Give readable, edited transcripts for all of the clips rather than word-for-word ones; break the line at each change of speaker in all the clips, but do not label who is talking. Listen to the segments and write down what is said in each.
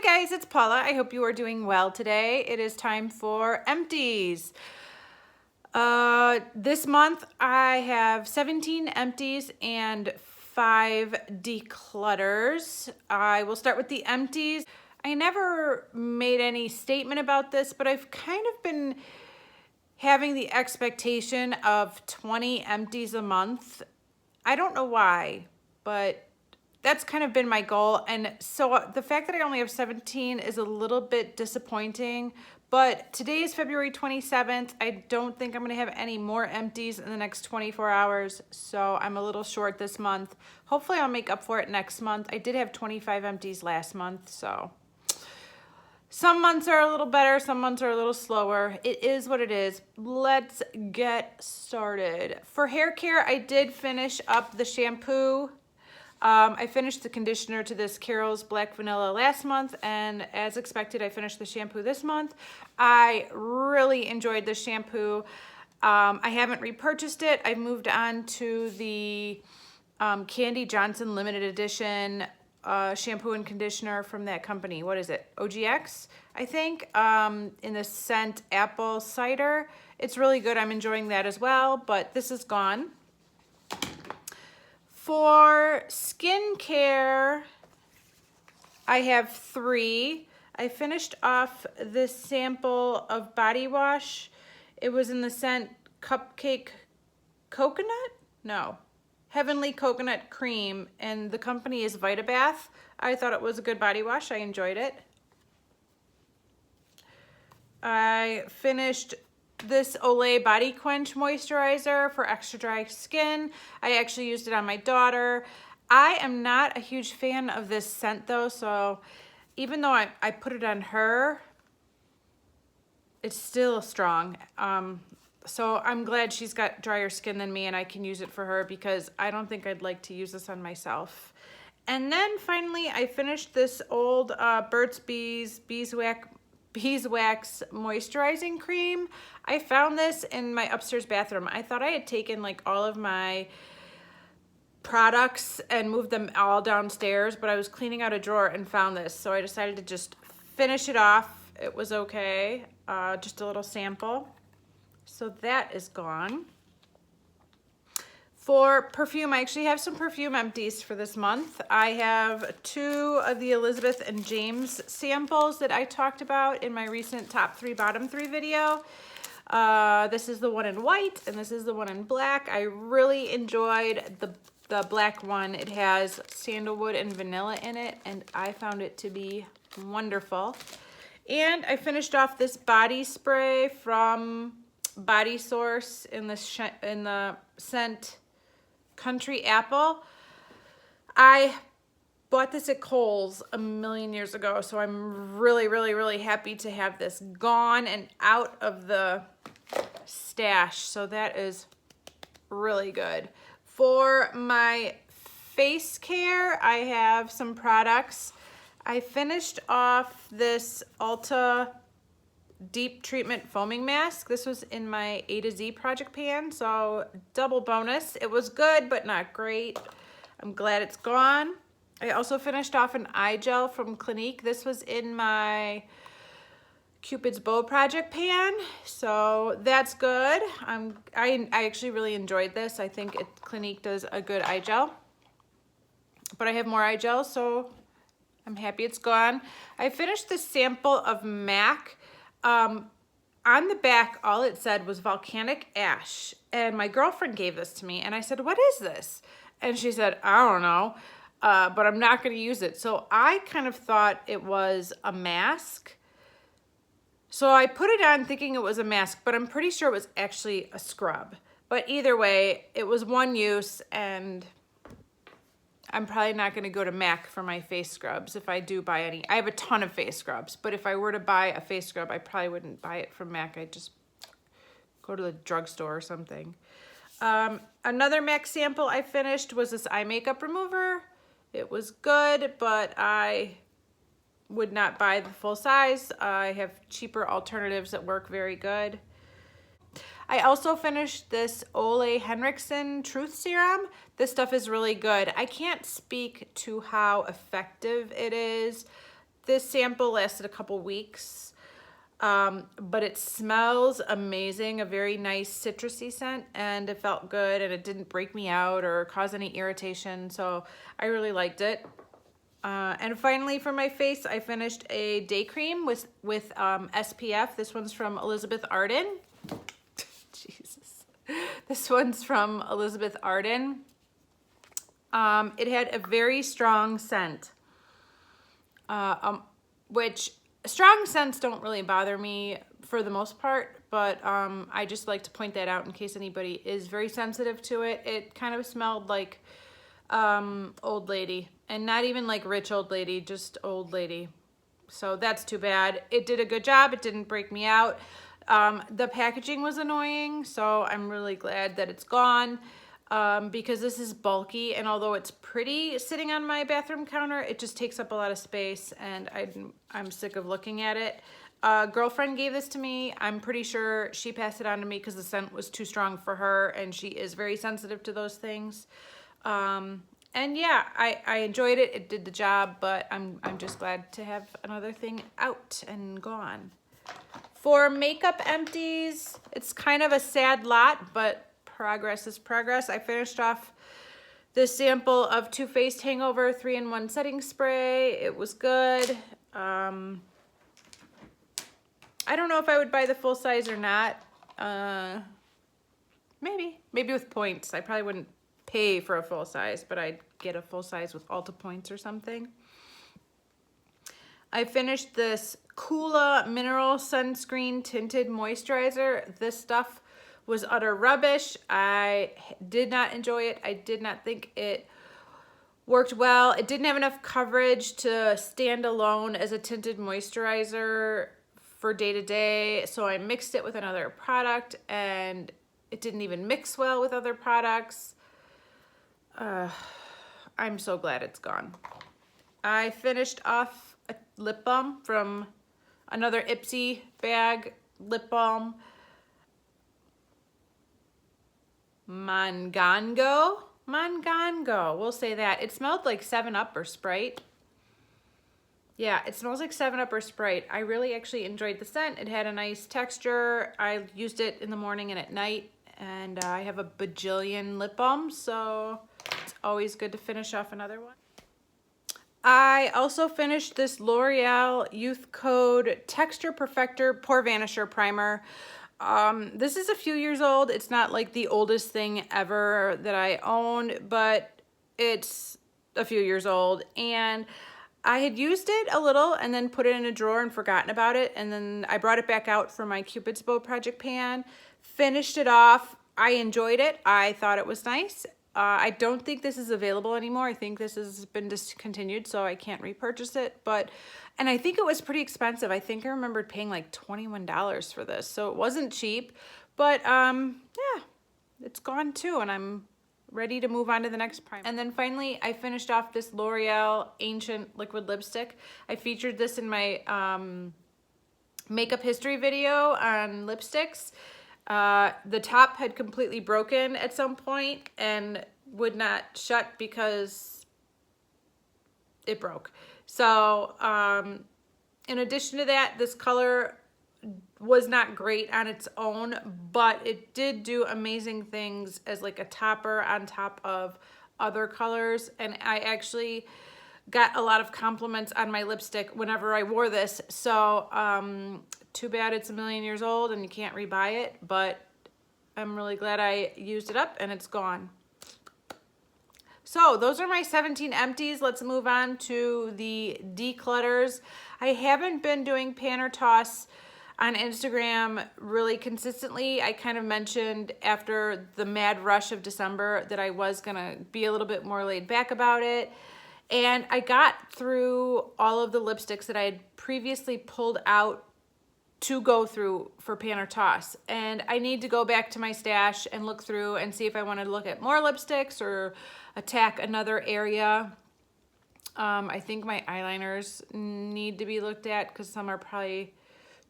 Hi guys, it's Paula. I hope you are doing well today. It is time for Empties. This month I have 17 empties and 5 declutters. I will start with the empties. I never made any statement about this, but I've kind of been having the expectation of 20 empties a month. I don't know why, but that's kind of been my goal. And so the fact that I only have 17 is a little bit disappointing, but today is February 27th. I don't think I'm gonna have any more empties in the next 24 hours. So I'm a little short this month. Hopefully I'll make up for it next month. I did have 25 empties last month, so some months are a little better, some months are a little slower. It is what it is. Let's get started. For hair care, I did finish up the shampoo. I finished the conditioner to this Carol's Black Vanilla last month, and as expected, I finished the shampoo this month. I really enjoyed the shampoo. I haven't repurchased it. I've moved on to the Candy Johnson limited edition shampoo and conditioner from that company. What is it? OGX, I think, in the scent apple cider. It's really good. I'm enjoying that as well, but this is gone. For skincare, I have 3. I finished off this sample of body wash. It was in the scent Cupcake Coconut? No. Heavenly Coconut Cream, and the company is Vitabath. I thought it was a good body wash. I enjoyed it. I finished this Olay Body Quench Moisturizer for extra dry skin. I actually used it on my daughter. I am not a huge fan of this scent though, so even though I put it on her, it's still strong. So I'm glad she's got drier skin than me and I can use it for her, because I don't think I'd like to use this on myself. And then finally, I finished this old Burt's Bees Beeswax moisturizing cream. I found this in my upstairs bathroom. I thought I had taken like all of my products and moved them all downstairs, but I was cleaning out a drawer and found this, so I decided to just finish it off. It was okay, just a little sample. So that is gone. For perfume, I actually have some perfume empties for this month. I have 2 of the Elizabeth and James samples that I talked about in my recent top 3, bottom 3 video. This is the one in white and this is the one in black. I really enjoyed the black one. It has sandalwood and vanilla in it, and I found it to be wonderful. And I finished off this body spray from Body Source in the scent Country Apple. I bought this at Kohl's a million years ago, so I'm really happy to have this gone and out of the stash. So that is really good. For my face care, I have some products. I finished off this Ulta Deep Treatment Foaming Mask. This was in my A to Z project pan, so double bonus. It was good, but not great. I'm glad it's gone. I also finished off an eye gel from Clinique. This was in my Cupid's Bow project pan, so that's good. I actually really enjoyed this. I think Clinique does a good eye gel, but I have more eye gel, so I'm happy it's gone. I finished this sample of MAC. On the back, all it said was volcanic ash, and my girlfriend gave this to me, and I said, "What is this?" And she said, "I don't know, but I'm not going to use it." So I kind of thought it was a mask. So I put it on thinking it was a mask, but I'm pretty sure it was actually a scrub. But either way, it was one use, and I'm probably not going to go to MAC for my face scrubs if I do buy any. I have a ton of face scrubs, but if I were to buy a face scrub, I probably wouldn't buy it from MAC. I'd just go to the drugstore or something. Another MAC sample I finished was this eye makeup remover. It was good, but I would not buy the full size. I have cheaper alternatives that work very good. I also finished this Ole Henriksen Truth Serum. This stuff is really good. I can't speak to how effective it is. this sample lasted a couple weeks, but it smells amazing, a very nice citrusy scent, and it felt good, and it didn't break me out or cause any irritation, so I really liked it. And finally, for my face, I finished a day cream with SPF. This one's from Elizabeth Arden. Jesus. This one's from Elizabeth Arden. It had a very strong scent, which strong scents don't really bother me for the most part, but I just like to point that out in case anybody is very sensitive to it. It kind of smelled like old lady, and not even like rich old lady, just old lady. So that's too bad. It did a good job. It didn't break me out. The packaging was annoying, so I'm really glad that it's gone, because this is bulky, and although it's pretty sitting on my bathroom counter, it just takes up a lot of space, and I'm sick of looking at it. A girlfriend gave this to me. I'm pretty sure she passed it on to me because the scent was too strong for her, and she is very sensitive to those things. And yeah, I enjoyed it. It did the job, but I'm just glad to have another thing out and gone. For makeup empties, it's kind of a sad lot, but progress is progress. I finished off this sample of Too Faced Hangover 3-in-1 setting spray. It was good. I don't know if I would buy the full size or not. Maybe with points. I probably wouldn't pay for a full size, but I'd get a full size with Ulta points or something. I finished this Coola Mineral Sunscreen Tinted Moisturizer. This stuff was utter rubbish. I did not enjoy it. I did not think it worked well. It didn't have enough coverage to stand alone as a tinted moisturizer for day to day, so I mixed it with another product, and it didn't even mix well with other products. I'm so glad it's gone. I finished off a lip balm from another Ipsy bag lip balm. Mangango, we'll say that. It smelled like 7-Up or Sprite. Yeah, it smells like 7-Up or Sprite. I really actually enjoyed the scent. It had a nice texture. I used it in the morning and at night, and I have a bajillion lip balms, so it's always good to finish off another one. I also finished this L'Oreal Youth Code Texture Perfector Pore Vanisher Primer. This is a few years old. It's not like the oldest thing ever that I own, but it's a few years old, and I had used it a little and then put it in a drawer and forgotten about it, and then I brought it back out for my Cupid's Bow project pan, finished it off. I enjoyed it. I thought it was nice. I don't think this is available anymore. I think this has been discontinued, so I can't repurchase it. And I think it was pretty expensive. I think I remembered paying like $21 for this, so it wasn't cheap. But yeah, it's gone too, and I'm ready to move on to the next primer. And then finally, I finished off this L'Oreal Ancient Liquid Lipstick. I featured this in my makeup history video on lipsticks. The top had completely broken at some point and would not shut because it broke. So in addition to that, this color was not great on its own, but it did do amazing things as like a topper on top of other colors. And I actually got a lot of compliments on my lipstick whenever I wore this. So too bad it's a million years old and you can't rebuy it, but I'm really glad I used it up and it's gone. So those are my 17 empties. Let's move on to the declutters. I haven't been doing pan or toss on Instagram really consistently. I kind of mentioned after the mad rush of December that I was gonna be a little bit more laid back about it. And I got through all of the lipsticks that I had previously pulled out to go through for pan or toss. And I need to go back to my stash and look through and see if I want to look at more lipsticks or attack another area. I think my eyeliners need to be looked at because some are probably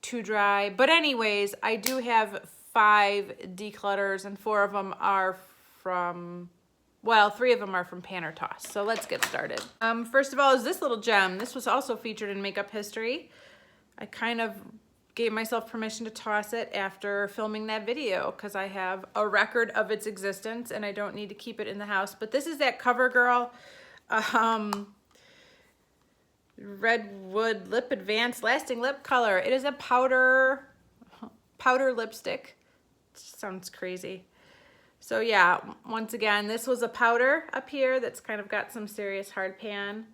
too dry. But anyways, I do have 5 declutters and 4 of them are from Well, 3 of them are from Pan or Toss, so let's get started. First of all is this little gem. This was also featured in Makeup History. I kind of gave myself permission to toss it after filming that video because I have a record of its existence and I don't need to keep it in the house. But this is that CoverGirl Redwood Lip Advanced Lasting Lip Color. It is a powder lipstick. Sounds crazy. So yeah, once again, this was a powder up here that's kind of got some serious hard pan.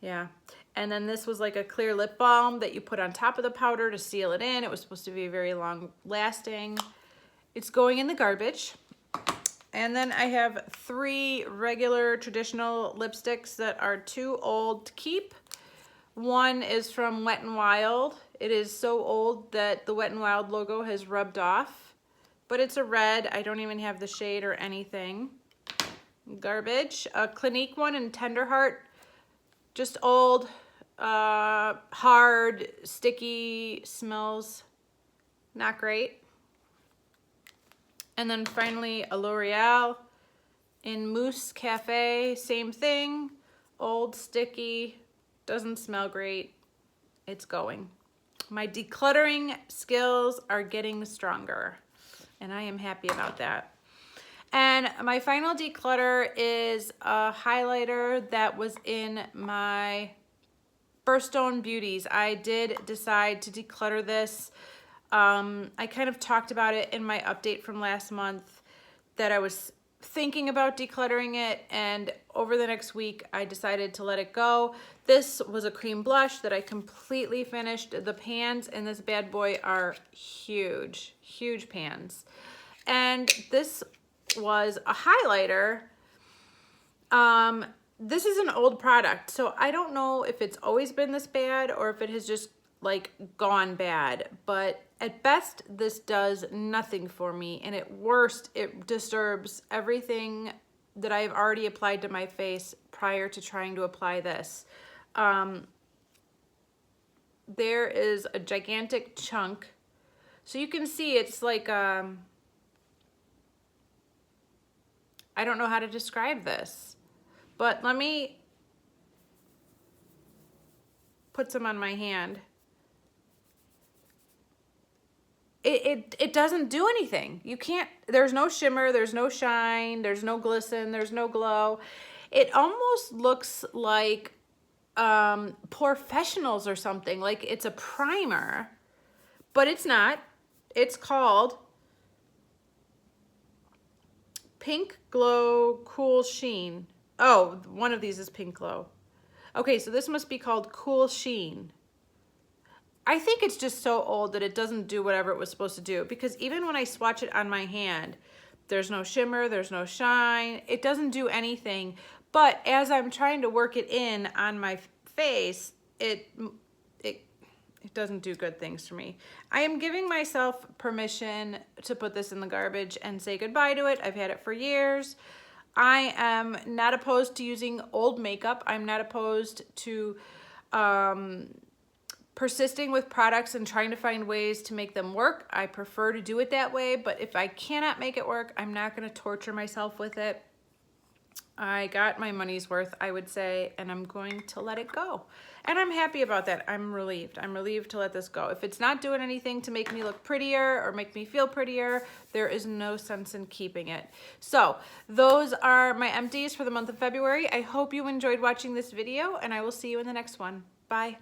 Yeah. And then this was like a clear lip balm that you put on top of the powder to seal it in. It was supposed to be very long lasting. It's going in the garbage. And then I have 3 regular traditional lipsticks that are too old to keep. One is from Wet n Wild. It is so old that the Wet n Wild logo has rubbed off, but it's a red. I don't even have the shade or anything. Garbage. A Clinique one in Tender Heart. Just old, hard, sticky, smells not great. And then finally a L'Oreal in Mousse Cafe, same thing, old, sticky, doesn't smell great, it's going. My decluttering skills are getting stronger and I am happy about that. And my final declutter is a highlighter that was in my Birthstone Beauties. I did decide to declutter this. I kind of talked about it in my update from last month that I was thinking about decluttering it, and over the next week I decided to let it go. This was a cream blush that I completely finished. The pans in this bad boy are huge, huge pans. And this was a highlighter. This is an old product, so I don't know if it's always been this bad or if it has just like gone bad, but at best this does nothing for me, and at worst it disturbs everything that I've already applied to my face prior to trying to apply this. There is a gigantic chunk, so you can see it's like I don't know how to describe this, but let me put some on my hand. It doesn't do anything. You can't, there's no shimmer, there's no shine, there's no glisten, there's no glow. It almost looks like Professionals or something, like it's a primer, but it's not. It's called Pink Glow Cool Sheen. Oh, one of these is Pink Glow. Okay, so this must be called Cool Sheen. I think it's just so old that it doesn't do whatever it was supposed to do, because even when I swatch it on my hand, there's no shimmer, there's no shine, it doesn't do anything. But as I'm trying to work it in on my face, it doesn't do good things for me. I am giving myself permission to put this in the garbage and say goodbye to it. I've had it for years. I am not opposed to using old makeup. I'm not opposed to persisting with products and trying to find ways to make them work. I prefer to do it that way, but if I cannot make it work, I'm not going to torture myself with it. I got my money's worth, I would say, and I'm going to let it go. And I'm happy about that. I'm relieved. I'm relieved to let this go. If it's not doing anything to make me look prettier or make me feel prettier, there is no sense in keeping it. So those are my empties for the month of February. I hope you enjoyed watching this video, and I will see you in the next one. Bye.